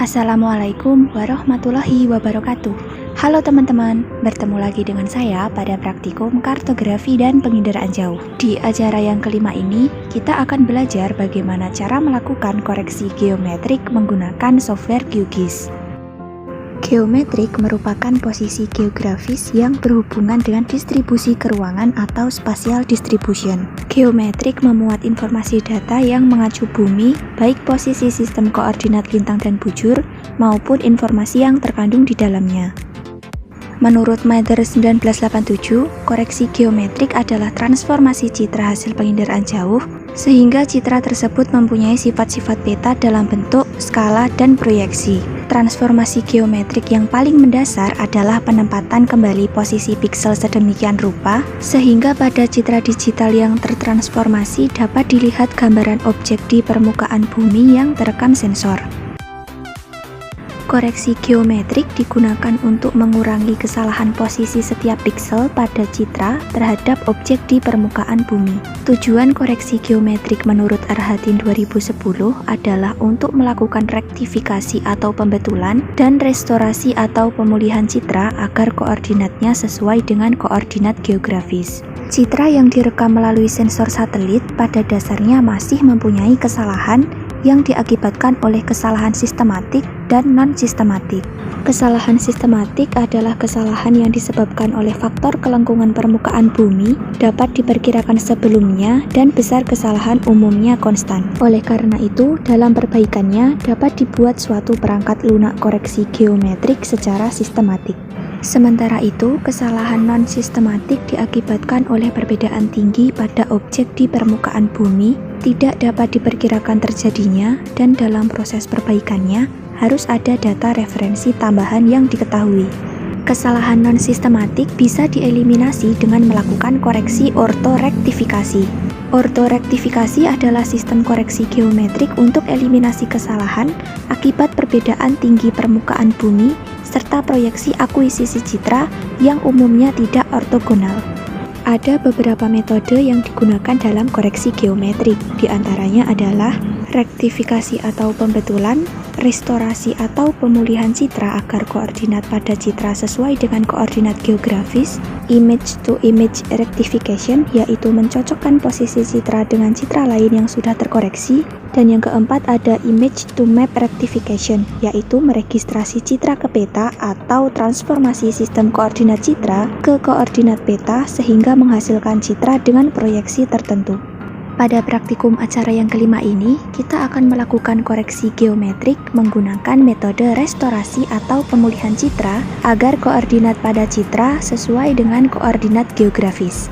Assalamualaikum warahmatullahi wabarakatuh. Halo teman-teman, bertemu lagi dengan saya pada praktikum kartografi dan penginderaan jauh. Di acara yang kelima ini, kita akan belajar bagaimana cara melakukan koreksi geometrik menggunakan software QGIS. Geometrik merupakan posisi geografis yang berhubungan dengan distribusi keruangan atau spatial distribution. Geometrik memuat informasi data yang mengacu bumi, baik posisi sistem koordinat lintang dan bujur, maupun informasi yang terkandung di dalamnya. Menurut Mather 1987, koreksi geometrik adalah transformasi citra hasil penginderaan jauh, sehingga citra tersebut mempunyai sifat-sifat peta dalam bentuk, skala, dan proyeksi. Transformasi geometrik yang paling mendasar adalah penempatan kembali posisi piksel sedemikian rupa, sehingga pada citra digital yang tertransformasi dapat dilihat gambaran objek di permukaan bumi yang terekam sensor. Koreksi geometrik digunakan untuk mengurangi kesalahan posisi setiap piksel pada citra terhadap objek di permukaan bumi. Tujuan koreksi geometrik menurut Arhatin 2010 adalah untuk melakukan rektifikasi atau pembetulan dan restorasi atau pemulihan citra agar koordinatnya sesuai dengan koordinat geografis. Citra yang direkam melalui sensor satelit pada dasarnya masih mempunyai kesalahan yang diakibatkan oleh kesalahan sistematik dan non-sistematik. Kesalahan sistematik adalah kesalahan yang disebabkan oleh faktor kelengkungan permukaan bumi, dapat diperkirakan sebelumnya, dan besar kesalahan umumnya konstan. Oleh karena itu, dalam perbaikannya dapat dibuat suatu perangkat lunak koreksi geometrik secara sistematik. Sementara itu, kesalahan non-sistematik diakibatkan oleh perbedaan tinggi pada objek di permukaan bumi, tidak dapat diperkirakan terjadinya, dan dalam proses perbaikannya harus ada data referensi tambahan yang diketahui. Kesalahan non-sistematik bisa dieliminasi dengan melakukan koreksi ortorektifikasi. Ortorektifikasi adalah sistem koreksi geometrik untuk eliminasi kesalahan akibat perbedaan tinggi permukaan bumi serta proyeksi akuisisi citra yang umumnya tidak ortogonal. Ada beberapa metode yang digunakan dalam koreksi geometrik, diantaranya adalah rektifikasi atau pembetulan, restorasi atau pemulihan citra agar koordinat pada citra sesuai dengan koordinat geografis, image to image rectification, yaitu mencocokkan posisi citra dengan citra lain yang sudah terkoreksi, dan yang keempat ada image to map rectification, yaitu meregistrasi citra ke peta atau transformasi sistem koordinat citra ke koordinat peta sehingga menghasilkan citra dengan proyeksi tertentu. Pada praktikum acara yang kelima ini, kita akan melakukan koreksi geometrik menggunakan metode restorasi atau pemulihan citra agar koordinat pada citra sesuai dengan koordinat geografis.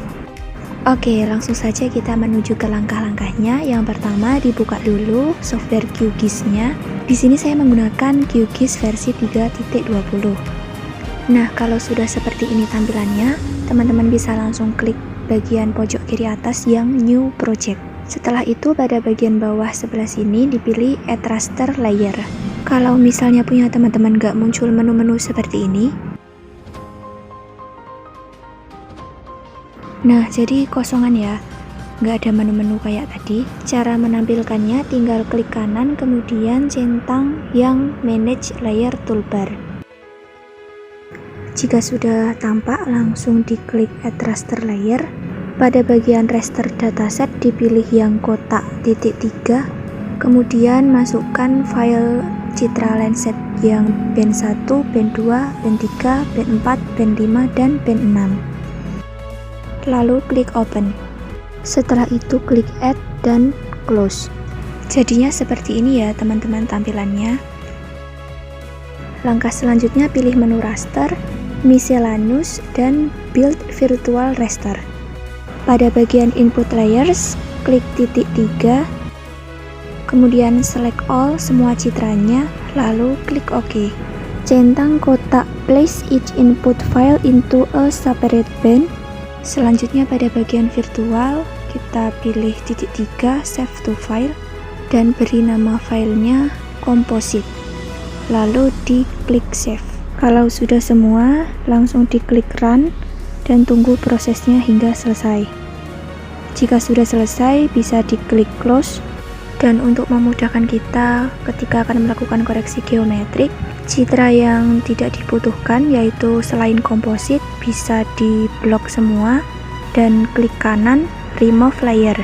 Oke, langsung saja kita menuju ke langkah-langkahnya. Yang pertama, dibuka dulu software QGIS-nya. Di sini saya menggunakan QGIS versi 3.20. Nah, kalau sudah seperti ini tampilannya, teman-teman bisa langsung klik bagian pojok kiri atas yang New Project. Setelah itu pada bagian bawah sebelah sini dipilih Add Raster Layer. Kalau misalnya punya teman-teman nggak muncul menu-menu seperti ini, nah jadi kosongan ya, nggak ada menu-menu kayak tadi. Cara menampilkannya tinggal klik kanan kemudian centang yang Manage Layer Toolbar. Jika sudah tampak, langsung diklik Add Raster Layer. Pada bagian Raster Dataset dipilih yang kotak titik 3, kemudian masukkan file citra Landsat yang band 1, band 2, band 3, band 4, band 5, dan band 6. Lalu klik Open. Setelah itu klik Add dan Close. Jadinya seperti ini ya teman-teman tampilannya. Langkah selanjutnya pilih menu Raster, Miscellaneous, dan Build Virtual Raster. Pada bagian Input Layers, klik titik 3, kemudian select all semua citranya, lalu klik OK. Centang kotak Place each input file into a separate band. Selanjutnya pada bagian virtual, kita pilih titik 3, Save to File, dan beri nama filenya Composite. Lalu diklik Save. Kalau sudah semua, langsung diklik Run dan tunggu prosesnya hingga selesai. Jika sudah selesai, bisa diklik Close Dan untuk memudahkan kita ketika akan melakukan koreksi geometrik, citra yang tidak dibutuhkan yaitu selain komposit bisa diblok semua dan klik kanan remove layer.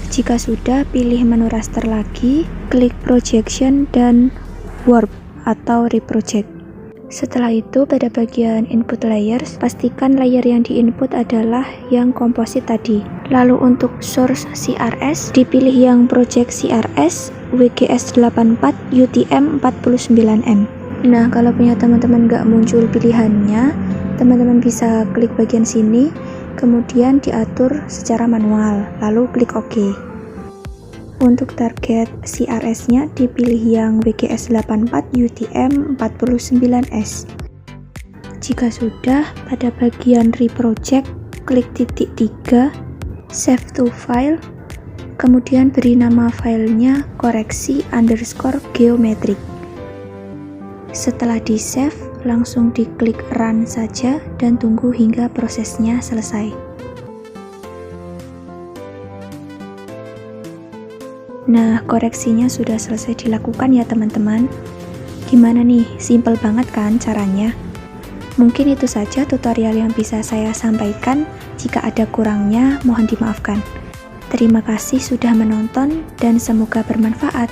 Jika sudah, pilih menu raster lagi, klik projection dan warp atau reproject. Setelah itu, pada bagian input layers, pastikan layer yang diinput adalah yang komposit tadi. Lalu untuk source CRS, dipilih yang project CRS WGS84 UTM 49M. Nah, kalau punya teman-teman nggak muncul pilihannya, teman-teman bisa klik bagian sini, kemudian diatur secara manual, lalu klik OK. Untuk target CRS-nya dipilih yang WGS84 UTM 49S. Jika sudah, pada bagian reproject, klik titik 3, save to file, kemudian beri nama filenya koreksi_geometrik. Setelah di-save, langsung diklik run saja dan tunggu hingga prosesnya selesai. Nah, koreksinya sudah selesai dilakukan ya teman-teman. Gimana nih? Simple banget kan caranya? Mungkin itu saja tutorial yang bisa saya sampaikan. Jika ada kurangnya, mohon dimaafkan. Terima kasih sudah menonton dan semoga bermanfaat.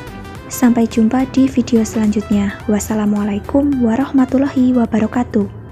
Sampai jumpa di video selanjutnya. Wassalamualaikum warahmatullahi wabarakatuh.